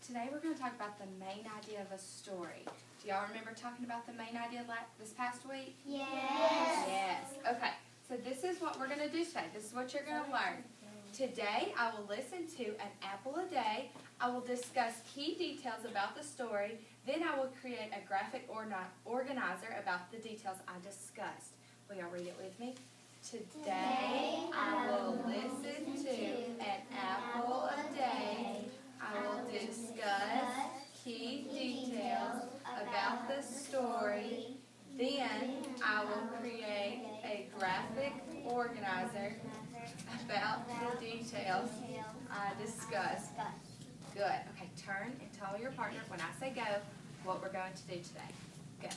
Today we're going to talk about the main idea of a story. Do y'all remember talking about the main idea this past week? Yes. Yes. Okay, so this is what we're going to do today. This is what you're going to learn. Today I will listen to an apple a day. I will discuss key details about the story. Then I will create a graphic organizer about the details I discussed. Will y'all read it with me? Today I will listen to an apple a day. I will discuss key details about the story. Then I will create a graphic organizer about the details I discussed. Good. Okay, turn and tell your partner when I say go what we're going to do today. Go.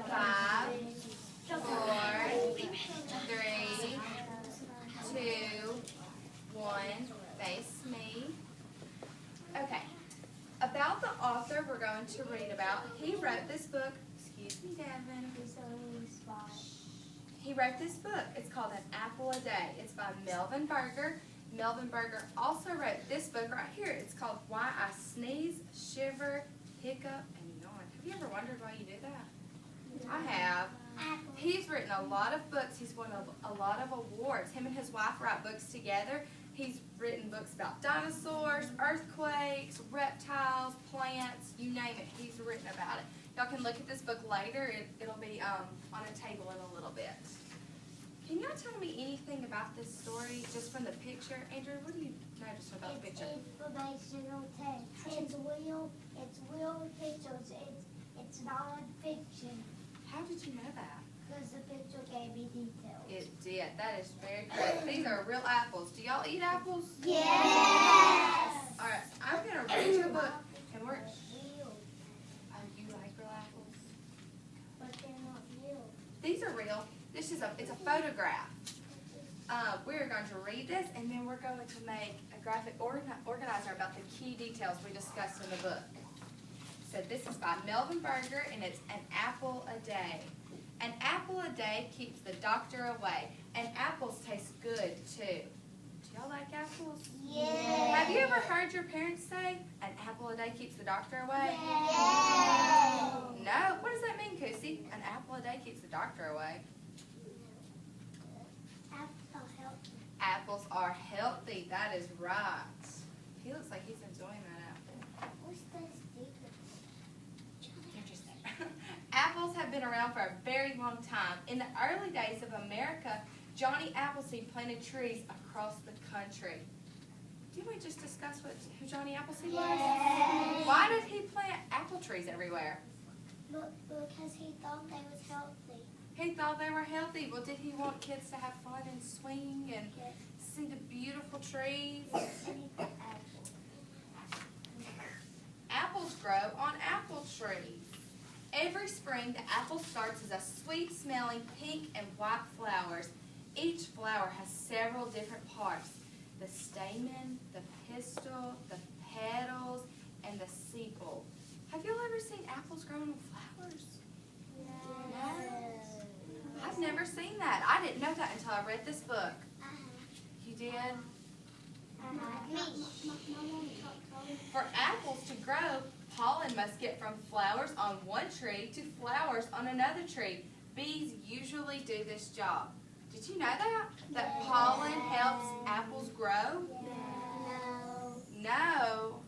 Five, four, three, two, one. Face me. Okay. About the author we're going to read about. He wrote this book. Excuse me, Devin. He wrote this book. It's called An Apple a Day. It's by Melvin Berger. Melvin Berger also wrote this book right here. It's called Why I Sneeze, Shiver, Hiccup, and Yawn. Have you ever wondered why you do that? I have. He's written a lot of books. He's won a lot of awards. Him and his wife write books together. He's written books about dinosaurs, earthquakes, reptiles, plants, you name it. He's written about it. Y'all can look at this book later. It'll be on a table in a little bit. Can y'all tell me anything about this story just from the picture? Andrew, what do you notice about the picture? It's informational text. It's real pictures. It's non-fiction. How did you know that? Because the picture gave me details. It did. That is very correct. These are real apples. Do y'all eat apples? Yes. All right. I'm going to read you a book. And we're... Real, Oh, you like real apples? but they're not real. Thit's a photograph. We're going to read this, and then we're going to make a graphic organizer about the key details we discussed in the book. So this is by Melvin Berger, and it's An Apple a Day. An apple a day keeps the doctor away, and apples taste good too. Do y'all like apples? Yes. Have you ever heard your parents say, an apple a day keeps the doctor away? Yes. No? What does that mean, Kusi? An apple a day keeps the doctor away. Apples are healthy. That is right. He looks like he's enjoying that apple. What's this? They're just there. Apples have been around for a very long time. In the early days of America, Johnny Appleseed planted trees across the country. Didn't we just discuss who Johnny Appleseed was? Yes. Why did he plant apple trees everywhere? Because he thought they was healthy. He thought they were healthy. Well, did he want kids to have fun and swing and see the beautiful trees? Apples grow on apple trees. Every spring, the apple starts as a sweet-smelling pink and white flowers. Each flower has several different parts: the stamen, the pistil, the petals, and the sepal. Have you all ever seen apples growing with flowers? No. I've never seen that. I didn't know that until I read this book. You did? For apples to grow, pollen must get from flowers on one tree to flowers on another tree. Bees usually do this job. Did you know that? That pollen helps apples grow? No.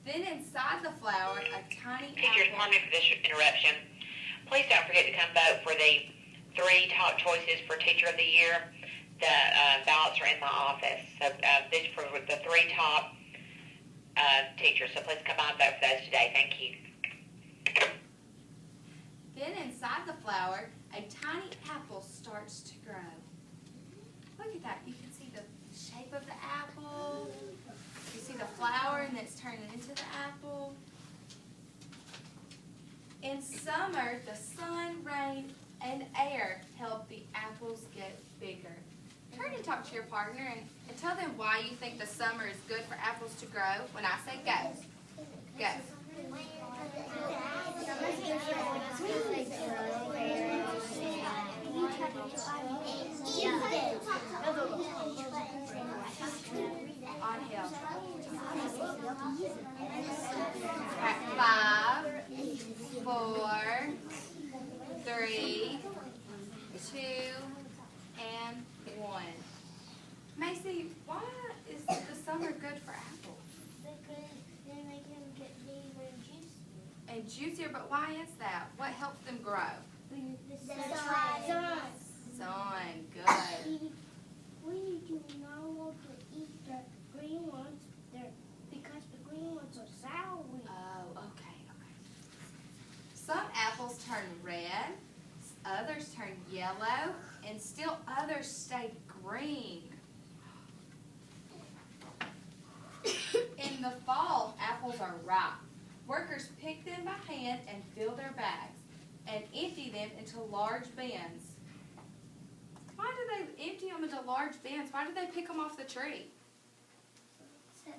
Then inside the flower, a tiny Teachers, apple. pardon me for this interruption. Please don't forget to come vote for the 3 top choices for Teacher of the Year. The ballots are in my office. So these are for the 3 top teachers. So please come by and vote for those today. Thank you. Then inside the flower, a tiny apple starts to grow. Look at that. You can see the shape of the apple. You see the flower, and it's turning into the apple. In summer, the sun, rain, and air help the apples get bigger. Turn and talk to your partner and tell them why you think the summer is good for apples to grow when I say go. Go. Okay, 5, 4, 3, 2, and 1. Macy, why is the summer good for apples? Because they make them get bigger and juicy. And juicier, but why is that? What helps them grow? The sun. Sun, good. We do not want to eat the green ones because the green ones are sour. Oh, okay. Some apples turn red, others turn yellow, and still others stay green. In the fall, apples are ripe. Workers pick them by hand and fill their bags and empty them into large bins. Why do they empty them into large bins? Why do they pick them off the tree?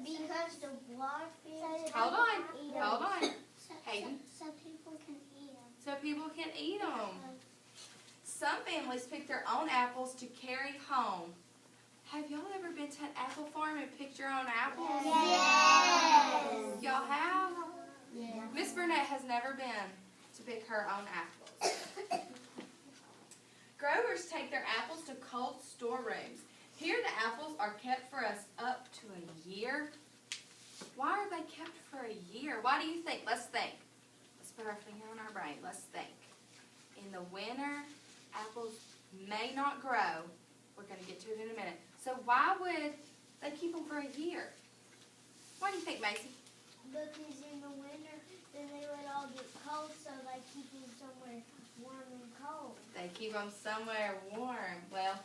Because the water fish. Hold on. Hayden. So people can eat them. So people can eat them. Some families pick their own apples to carry home. Have y'all ever been to an apple farm and picked your own apples? Yes. Y'all have? Yes. Miss Burnett has never been to pick her own apples. Growers take their apples to cold storerooms. Here the apples are kept for us up to a year. Why are they kept for a year? Why do you think? Let's think. Let's put our finger on our brain. Let's think. In the winter, apples may not grow. We're going to get to it in a minute. So why would they keep them for a year? Why do you think, Macy? Because in the winter, then they would all get cold, so they keep them somewhere warm and cold. They keep them somewhere warm. Well,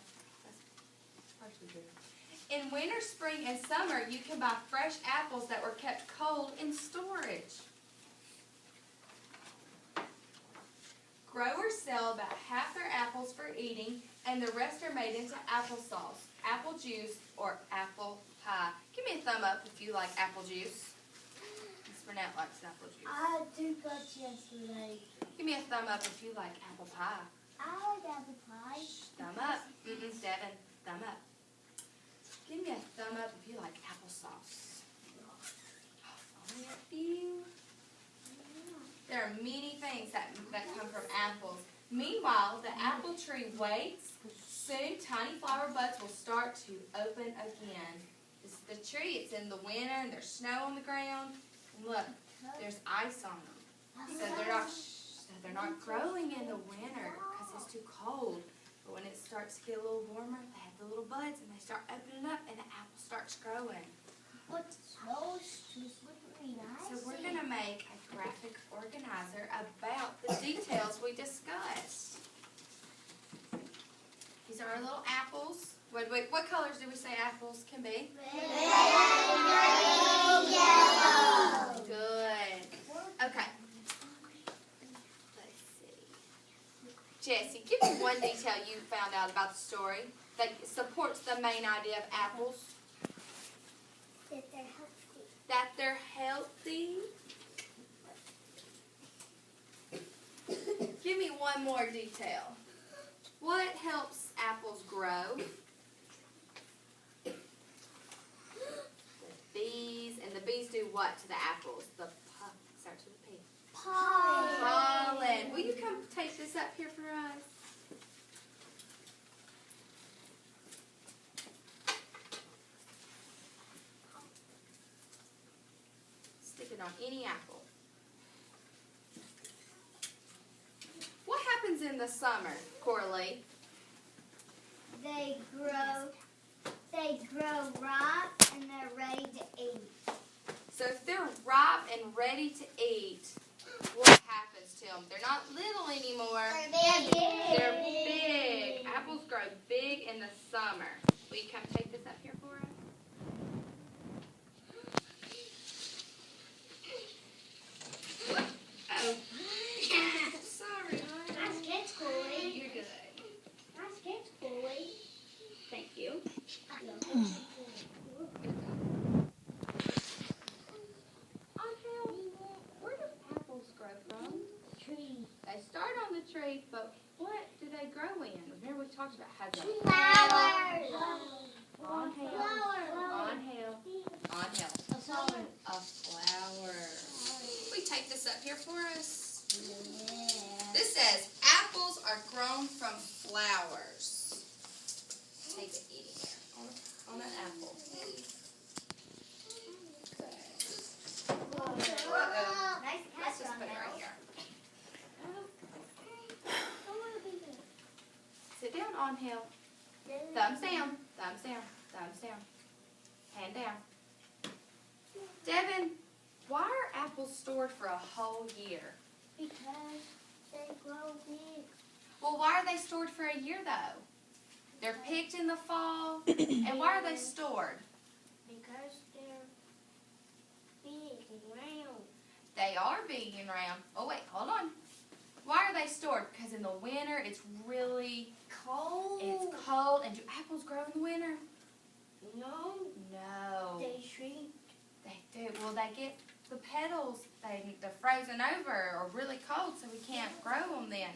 that's partially true. In winter, spring, and summer, you can buy fresh apples that were kept cold in storage. Growers sell about half their apples for eating, and the rest are made into applesauce, apple juice, or apple pie. Give me a thumb up if you like apple juice. Miss Burnett likes apple juice. I did that yesterday. Give me a thumb up if you like apple pie. I like apple pie. Thumb up. Devin, thumb up. Give me a thumb up if you like applesauce. Only a few. There are many things that come from apples. Meanwhile, the apple tree waits. Soon, tiny flower buds will start to open again. This is the tree. It's in the winter, and there's snow on the ground. And look, there's ice on them. So they're not growing in the winter because it's too cold. But when it starts to get a little warmer, they have the little buds, and they start opening up, and the apple starts growing. What smells too slippery nice. So we're going to make a graphic organizer about the details we discussed. These are our little apples. What colors do we say apples can be? Red, green, yellow. Good. Okay. Let's see. Jessie, give me one detail you found out about the story that supports the main idea of apples. That they're healthy. That they're healthy. Give me one more detail. What helps apples grow? The bees. And the bees do what to the apples? Starts with a P. Pollen. Will you come take this up here for us? Stick it on any apple. What happens in the summer, Coralie? They grow ripe and they're ready to eat. So if they're ripe and ready to eat, what happens to them? They're not little anymore. They're big. Apples grow big in the summer. Will you come take this up here for us? Oh. Sorry, hon. Nice catch, Coralie. You're good. Nice catch, Coralie. Thank you. Where do apples grow from? Tree. They start on the tree, but what do they grow in? Remember we talked about how they Flowers. On hill. Flowers. On hill. On hill. A flower. A flower. this up here for us? Yeah. This says apples are grown from flowers. Take it eating here on an apple. Uh-oh. Let's just put it right here. Sit down on him. Thumbs down. Thumbs down. Thumbs down. Hand down. Devin, why are apples stored for a whole year? Because they grow big. Well, why are they stored for a year, though? They're picked in the fall. And why are they stored? Because they're big and round. They are big and round. Oh, wait, hold on. Why are they stored? Because in the winter, it's really Cold. it's cold. And do apples grow in the winter? No, No. they shrink. They do. Well, they get the petals. They're frozen over or really cold, so we can't grow them then.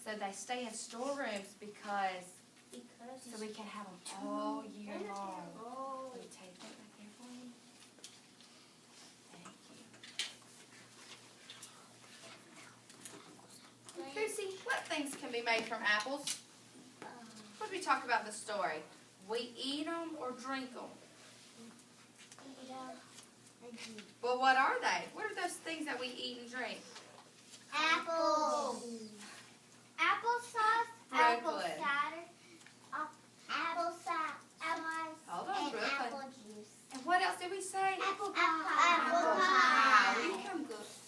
So they stay in storerooms so we can have them all year long. Oh, Will you take that right there for me? Thank you. Lucy, what things can be made from apples? What did we talk about in the story? We eat them or drink them? Well, what are they? What are those things that we eat and drink? Apples. Applesauce. Apple Brooklyn. cider. Apple cider. Hold on, And Brooklyn. apple juice. And what else did we say? Apple pie. Apple pie. Will you come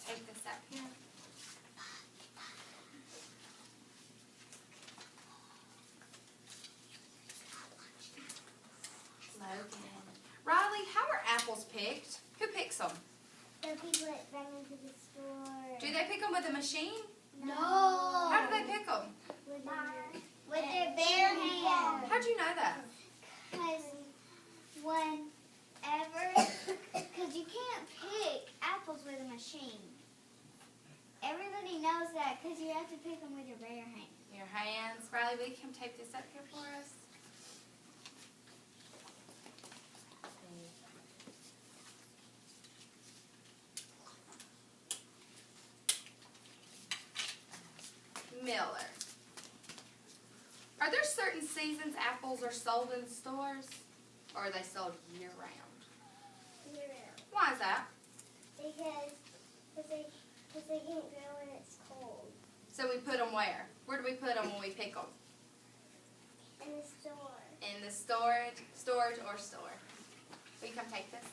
take this up here? Logan. Riley, how are apples picked? Who picks them? The people that bring them to the store. Do they pick them with a machine? No. How do they pick them? With their bare hands. How'd you know that? Because because you can't pick apples with a machine. Everybody knows that because you have to pick them with your bare hands. Your hands. Riley, will you come tape this up here for us? Miller. Are there certain seasons apples are sold in stores? Or are they sold year-round? Why is that? Because they can't grow when it's cold. So we put them where? Where do we put them when we pick them? In the store. In the storage or store. Will you come take this?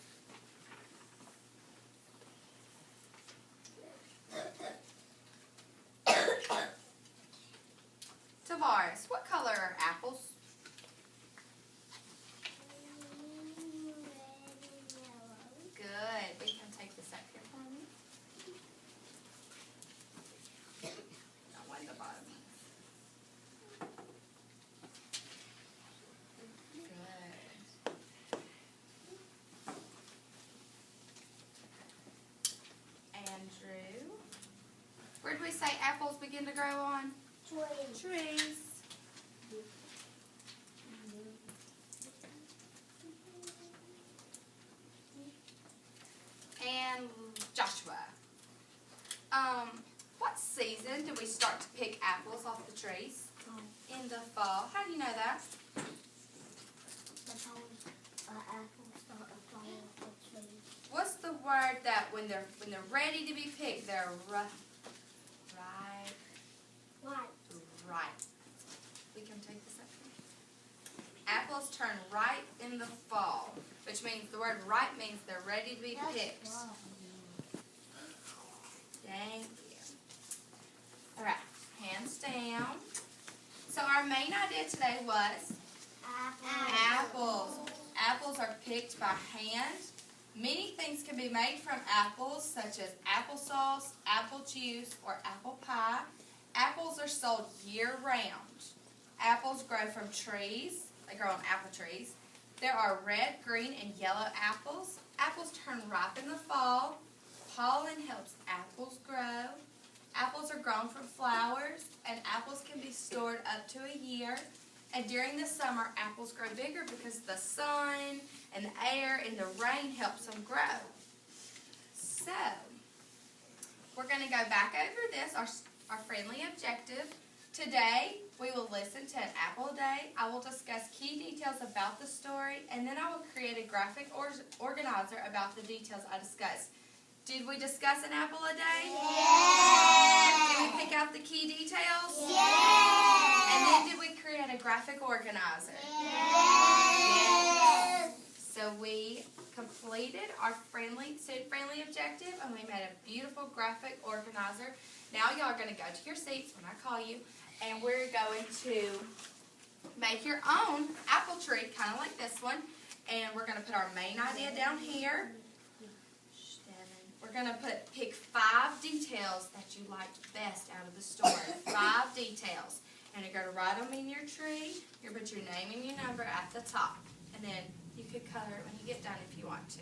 Tavares, what color are apples? Red and yellow. Good. We can take this up here for me. No, one at the bottom. Good. Andrew. Where did we say apples begin to grow on? Trees. And Joshua. What season do we start to pick apples off the trees? In the fall. How do you know that? What's the word that when they're ready to be picked, they're ripe? Ripe. We can take this up here. Apples turn ripe in the fall, which means the word ripe means they're ready to be picked. Thank you. All right, hands down. So our main idea today was apples. Apples are picked by hand. Many things can be made from apples, such as applesauce, apple juice, or apple pie. Apples are sold year-round. Apples grow from trees. They grow on apple trees. There are red, green, and yellow apples. Apples turn ripe in the fall. Pollen helps apples grow. Apples are grown from flowers, and apples can be stored up to a year. And during the summer, apples grow bigger because the sun and the air and the rain helps them grow. So, we're going going to go back over this, our friendly objective. Today, we will listen to an apple a day. I will discuss key details about the story, and then I will create a graphic organizer about the details I discussed. Did we discuss an apple a day? Yes. Did we pick out the key details? Yes. And then did we create a graphic organizer? Yes. So we completed our student-friendly objective, and we made a beautiful graphic organizer. Now y'all are going to go to your seats when I call you, and we're going to make your own apple tree, kind of like this one. And we're going to put our main idea down here. We're going to pick 5 details that you liked best out of the story. 5 details. And you're going to write them in your tree. You're going to put your name and your number at the top. And then you could color it when you get done if you want to.